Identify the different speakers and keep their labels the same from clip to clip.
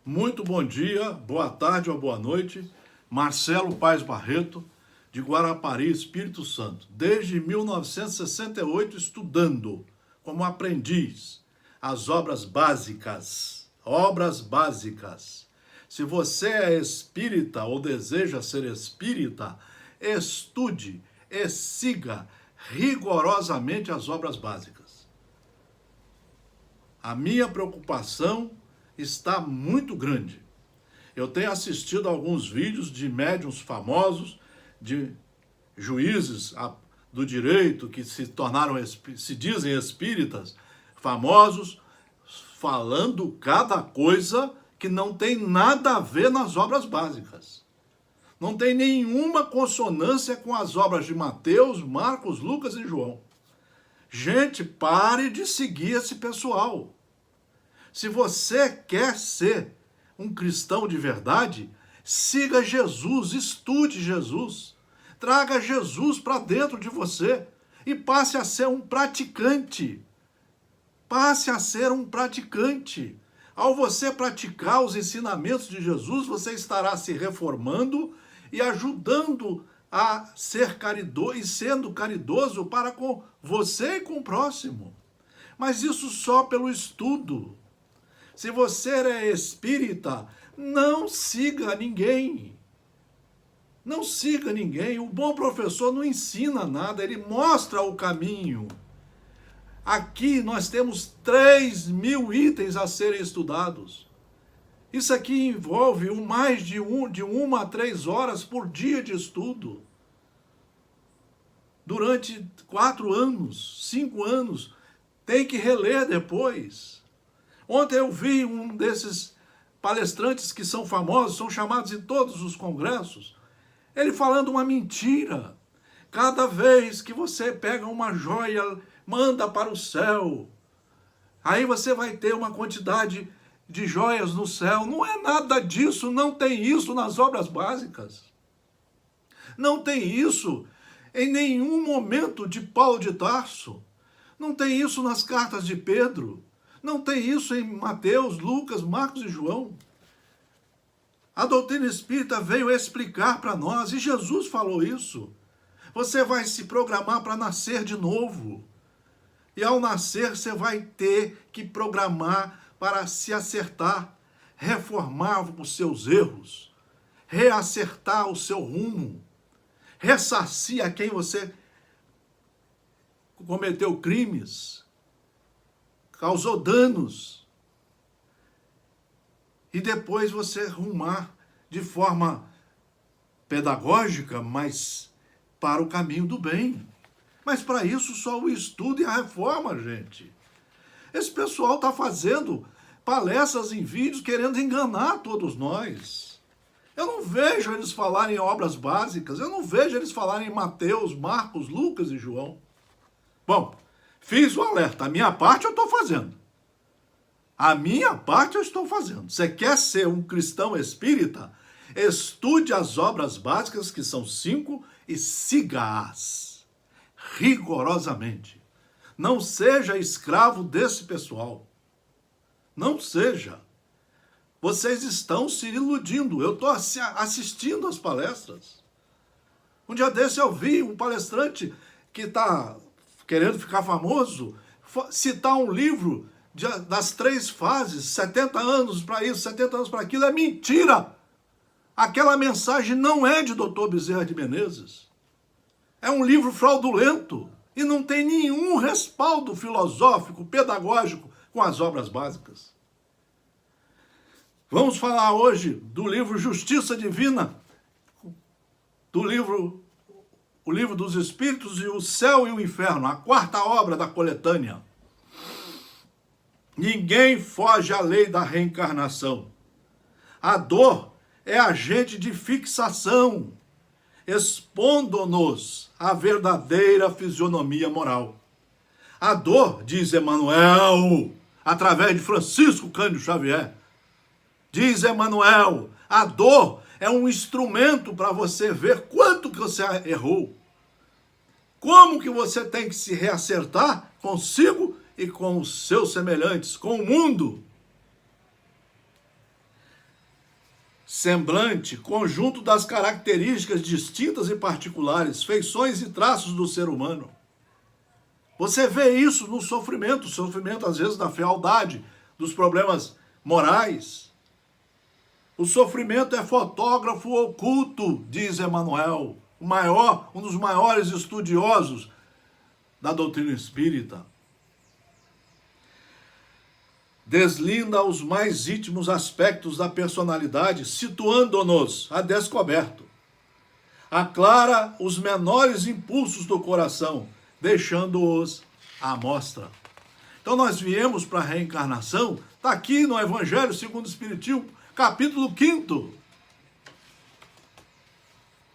Speaker 1: Muito bom dia, boa tarde ou boa noite. Marcelo Paes Barreto, de Guarapari, Espírito Santo. Desde 1968 estudando como aprendiz as obras básicas. Obras básicas. Se você é espírita ou deseja ser espírita, estude e siga rigorosamente as obras básicas. A minha preocupação está muito grande. Eu tenho assistido a alguns vídeos de médiuns famosos, de juízes do direito que se tornaram, se dizem espíritas, famosos, falando cada coisa que não tem nada a ver nas obras básicas. Não tem nenhuma consonância com as obras de Mateus, Marcos, Lucas e João. Gente, pare de seguir esse pessoal. Se você quer ser um cristão de verdade, siga Jesus, estude Jesus, traga Jesus para dentro de você e passe a ser um praticante. Passe a ser um praticante. Ao você praticar os ensinamentos de Jesus, você estará se reformando e ajudando a ser caridoso e sendo caridoso para com você e com o próximo. Mas isso só pelo estudo. Se você é espírita, não siga ninguém. Não siga ninguém. O bom professor não ensina nada, ele mostra o caminho. Aqui nós temos 3.000 itens a serem estudados. Isso aqui envolve mais de 1 a 3 horas por dia de estudo. Durante 4 anos, 5 anos, tem que reler depois. Ontem eu vi um desses palestrantes que são famosos, são chamados em todos os congressos, ele falando uma mentira. Cada vez que você pega uma joia, manda para o céu, aí você vai ter uma quantidade de joias no céu. Não é nada disso, não tem isso nas obras básicas. Não tem isso em nenhum momento de Paulo de Tarso. Não tem isso nas cartas de Pedro. Não tem isso em Mateus, Lucas, Marcos e João. A doutrina espírita veio explicar para nós, e Jesus falou isso. Você vai se programar para nascer de novo. E ao nascer, você vai ter que programar para se acertar, reformar os seus erros, reacertar o seu rumo, ressarcir a quem você cometeu crimes, causou danos, e depois você rumar de forma pedagógica, mas para o caminho do bem. Mas para isso só o estudo e a reforma, gente. Esse pessoal está fazendo palestras em vídeos querendo enganar todos nós. Eu não vejo eles falarem em obras básicas, eu não vejo eles falarem em Mateus, Marcos, Lucas e João. Bom, fiz o alerta, a minha parte eu estou fazendo. A minha parte eu estou fazendo. Você quer ser um cristão espírita? Estude as obras básicas, que são 5, e siga-as rigorosamente. Não seja escravo desse pessoal. Não seja. Vocês estão se iludindo. Eu estou assistindo às palestras. Um dia desse eu vi um palestrante que está querendo ficar famoso citar um livro das 3 fases, 70 anos para isso, 70 anos para aquilo. É mentira! Aquela mensagem não é de Dr. Bezerra de Menezes. É um livro fraudulento e não tem nenhum respaldo filosófico, pedagógico com as obras básicas. Vamos falar hoje do livro Justiça Divina, o livro dos Espíritos e o Céu e o Inferno, a 4ª obra da coletânea. Ninguém foge à lei da reencarnação. A dor é agente de fixação, expondo-nos à verdadeira fisionomia moral. A dor, diz Emmanuel, através de Francisco Cândido Xavier, diz Emmanuel, a dor é um instrumento para você ver quanto que você errou. Como que você tem que se reacertar consigo e com os seus semelhantes, com o mundo. semblante, conjunto das características distintas e particulares, feições e traços do ser humano. Você vê isso no sofrimento às vezes da fealdade, dos problemas morais. O sofrimento é fotógrafo oculto, diz Emmanuel, um dos maiores estudiosos da doutrina espírita. Deslinda os mais íntimos aspectos da personalidade, situando-nos a descoberto. Aclara os menores impulsos do coração, deixando-os à mostra. Então nós viemos para a reencarnação, está aqui no Evangelho segundo o Espiritismo, capítulo 5º.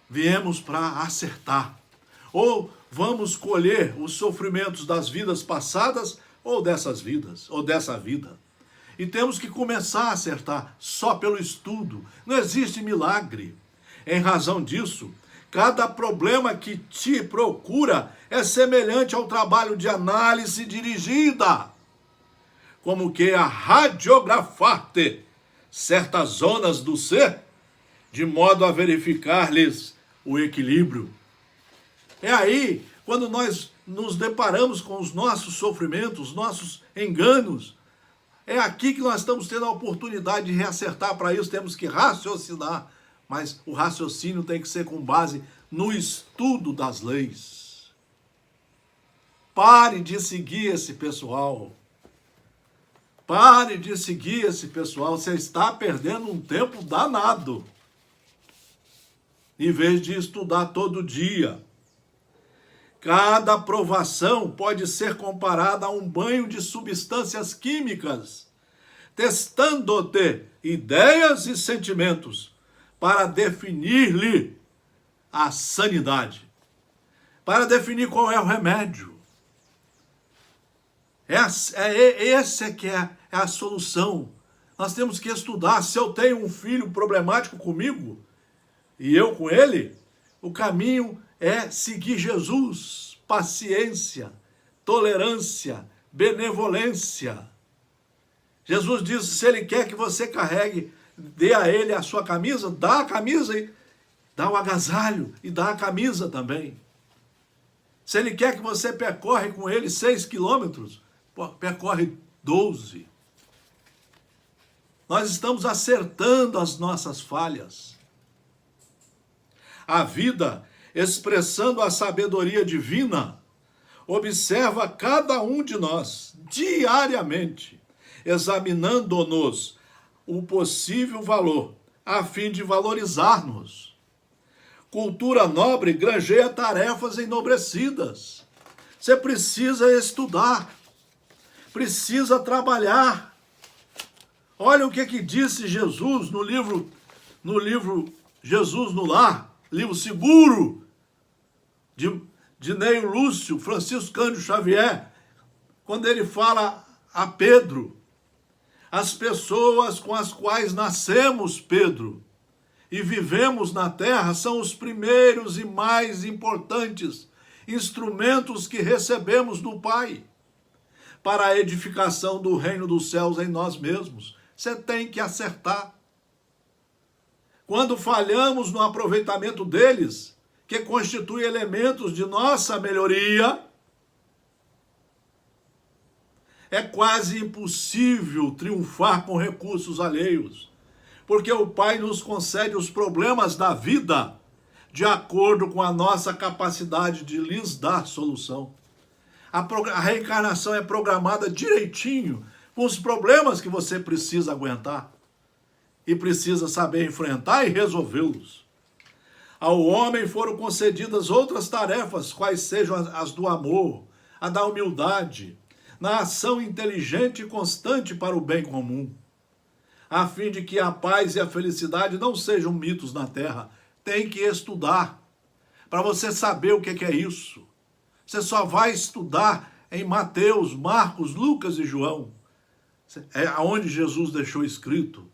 Speaker 1: Viemos para acertar. Ou vamos colher os sofrimentos das vidas passadas, ou dessas vidas, ou dessa vida. E temos que começar a acertar só pelo estudo. Não existe milagre. Em razão disso, cada problema que te procura é semelhante ao trabalho de análise dirigida, como que a radiografar-te certas zonas do ser, de modo a verificar-lhes o equilíbrio. É aí, quando nós nos deparamos com os nossos sofrimentos, os nossos enganos, é aqui que nós estamos tendo a oportunidade de reacertar. Para isso temos que raciocinar, mas o raciocínio tem que ser com base no estudo das leis. Pare de seguir esse pessoal. Pare de seguir esse pessoal. Você está perdendo um tempo danado. Em vez de estudar todo dia. Cada provação pode ser comparada a um banho de substâncias químicas, testando-te ideias e sentimentos para definir-lhe a sanidade, para definir qual é o remédio. Essa que é a solução. Nós temos que estudar. Se eu tenho um filho problemático comigo e eu com ele, o caminho é seguir Jesus, paciência, tolerância, benevolência. Jesus disse, se ele quer que você carregue, dê a ele a sua camisa, dá a camisa e dá o agasalho e dá a camisa também. Se ele quer que você percorre com ele 6 quilômetros, percorre 12. Nós estamos acertando as nossas falhas. A vida, expressando a sabedoria divina, observa cada um de nós diariamente, examinando-nos o possível valor, a fim de valorizar-nos. Cultura nobre granjeia tarefas enobrecidas. Você precisa estudar, precisa trabalhar. Olha o que disse Jesus no livro Jesus no Lar, livro seguro, de Neio Lúcio, Francisco Cândido Xavier, quando ele fala a Pedro, as pessoas com as quais nascemos, Pedro, e vivemos na terra, são os primeiros e mais importantes instrumentos que recebemos do Pai, para a edificação do reino dos céus em nós mesmos. Você tem que acertar. Quando falhamos no aproveitamento deles, que constitui elementos de nossa melhoria, é quase impossível triunfar com recursos alheios, porque o Pai nos concede os problemas da vida de acordo com a nossa capacidade de lhes dar solução. A reencarnação é programada direitinho com os problemas que você precisa aguentar e precisa saber enfrentar e resolvê-los. Ao homem foram concedidas outras tarefas, quais sejam as do amor, a da humildade, na ação inteligente e constante para o bem comum, a fim de que a paz e a felicidade não sejam mitos na terra. Tem que estudar para você saber o que é isso. Você só vai estudar em Mateus, Marcos, Lucas e João. É onde Jesus deixou escrito.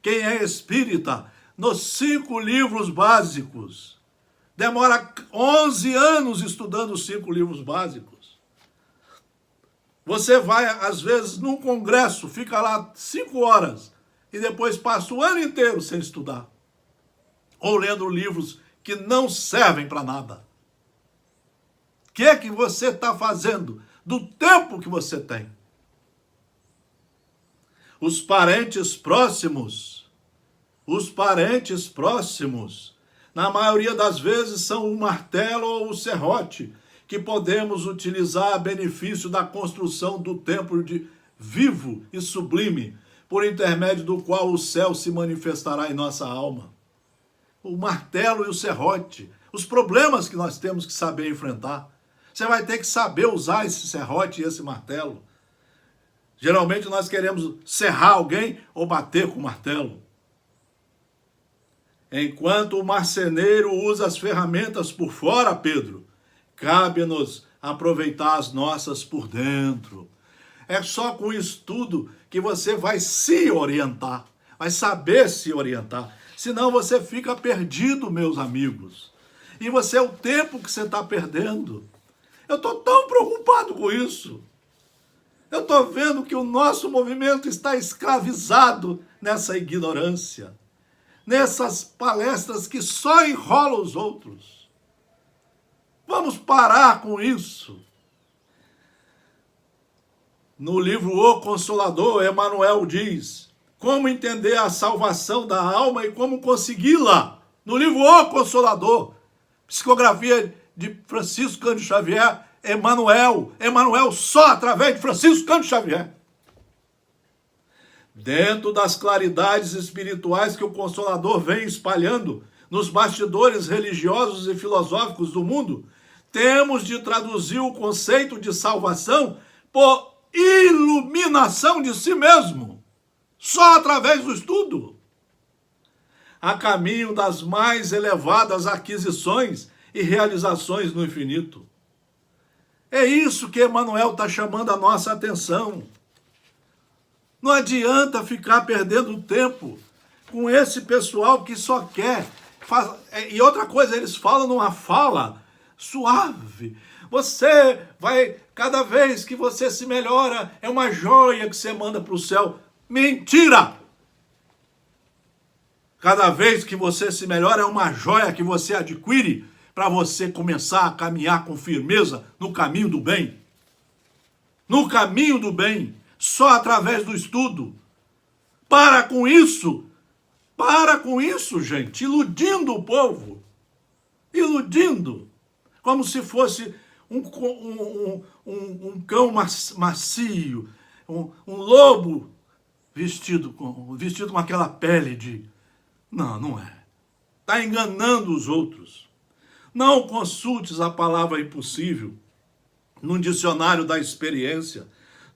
Speaker 1: Quem é espírita, nos 5 livros básicos, demora 11 anos estudando os 5 livros básicos. Você vai, às vezes, num congresso, fica lá 5 horas e depois passa o ano inteiro sem estudar. ou lendo livros que não servem para nada? O que é que você está fazendo do tempo que você tem? Os parentes próximos, na maioria das vezes são o martelo ou o serrote, que podemos utilizar a benefício da construção do templo vivo e sublime, por intermédio do qual o céu se manifestará em nossa alma. O martelo e o serrote, os problemas que nós temos que saber enfrentar. Você vai ter que saber usar esse serrote e esse martelo. Geralmente nós queremos serrar alguém ou bater com o martelo. Enquanto o marceneiro usa as ferramentas por fora, Pedro, cabe-nos aproveitar as nossas por dentro. É só com o estudo que você vai se orientar, vai saber se orientar. Senão você fica perdido, meus amigos. E você é o tempo que você está perdendo. Eu estou tão preocupado com isso. Eu estou vendo que o nosso movimento está escravizado nessa ignorância, nessas palestras que só enrolam os outros. Vamos parar com isso. No livro O Consolador, Emmanuel diz como entender a salvação da alma e como consegui-la. No livro O Consolador, psicografia de Francisco Cândido Xavier, Emmanuel só através de Francisco Cândido Xavier. Dentro das claridades espirituais que o Consolador vem espalhando nos bastidores religiosos e filosóficos do mundo, temos de traduzir o conceito de salvação por iluminação de si mesmo, só através do estudo. A caminho das mais elevadas aquisições e realizações no infinito. É isso que Emmanuel está chamando a nossa atenção. Não adianta ficar perdendo tempo com esse pessoal que só quer. E outra coisa, eles falam numa fala suave. Você vai, cada vez que você se melhora, é uma joia que você manda para o céu. Mentira! Cada vez que você se melhora, é uma joia que você adquire para você começar a caminhar com firmeza no caminho do bem. No caminho do bem, só através do estudo. Para com isso, gente, iludindo o povo. Iludindo. Como se fosse um cão macio, um lobo vestido com aquela pele de... Não é. Está enganando os outros. Não consultes a palavra impossível num dicionário da experiência.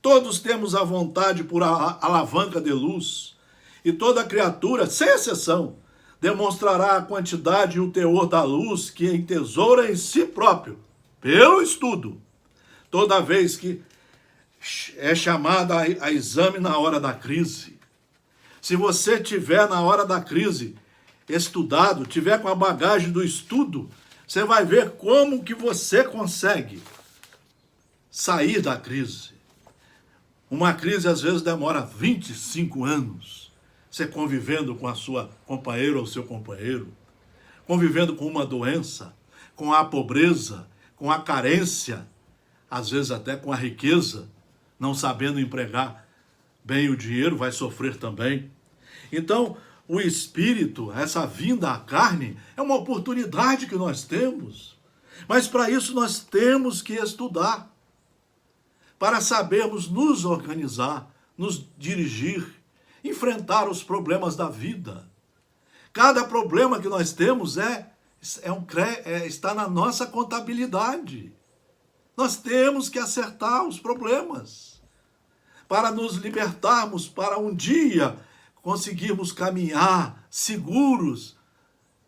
Speaker 1: Todos temos a vontade por alavanca de luz, e toda criatura, sem exceção, demonstrará a quantidade e o teor da luz que entesoura em si próprio, pelo estudo, toda vez que é chamada a exame na hora da crise. Se você tiver na hora da crise estudado, tiver com a bagagem do estudo, você vai ver como que você consegue sair da crise. Uma crise às vezes demora 25 anos. Você convivendo com a sua companheira ou seu companheiro, convivendo com uma doença, com a pobreza, com a carência, às vezes até com a riqueza, não sabendo empregar bem o dinheiro, vai sofrer também. Então, o espírito, essa vinda à carne, é uma oportunidade que nós temos. Mas para isso nós temos que estudar, para sabermos nos organizar, nos dirigir, enfrentar os problemas da vida. Cada problema que nós temos está na nossa contabilidade. Nós temos que acertar os problemas para nos libertarmos, para um dia conseguirmos caminhar seguros,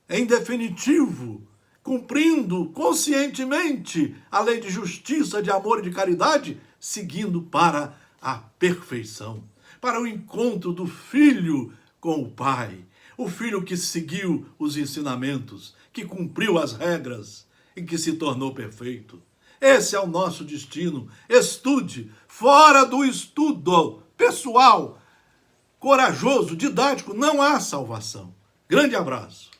Speaker 1: em definitivo, cumprindo conscientemente a lei de justiça, de amor e de caridade, seguindo para a perfeição, para o encontro do Filho com o Pai, o Filho que seguiu os ensinamentos, que cumpriu as regras e que se tornou perfeito. Esse é o nosso destino. Estude. Fora do estudo pessoal, corajoso, didático, não há salvação. Grande abraço.